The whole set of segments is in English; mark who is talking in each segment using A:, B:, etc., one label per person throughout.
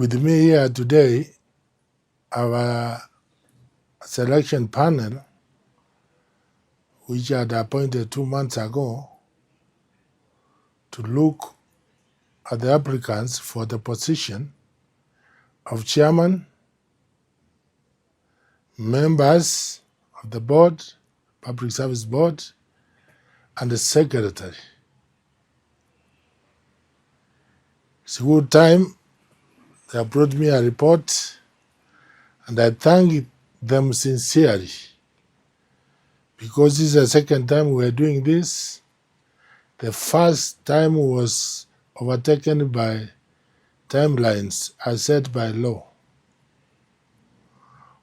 A: With me here today, our selection panel, which I had appointed 2 months ago, to look at the applicants for the position of chairman, members of the board, public service board, and the secretary. It's a good time. They have brought me a report, and I thank them sincerely, because this is the second time we are doing this. The first time was overtaken by timelines as set by law.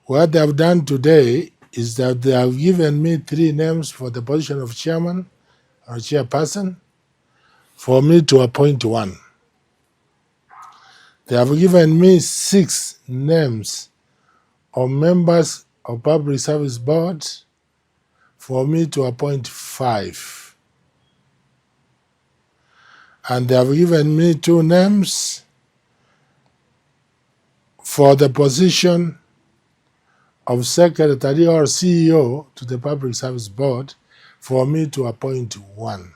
A: What they have done today is that they have given me 3 names for the position of chairman or chairperson for me to appoint 1. They have given me 6 names of members of public service board for me to appoint 5. And they have given me 2 names for the position of secretary or CEO to the public service board for me to appoint 1.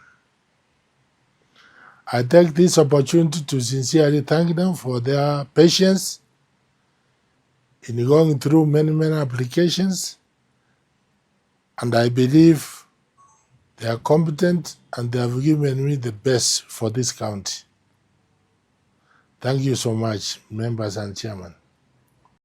A: I take this opportunity to sincerely thank them for their patience in going through many applications, and I believe they are competent and they have given me the best for this county. Thank you so much, members and chairman.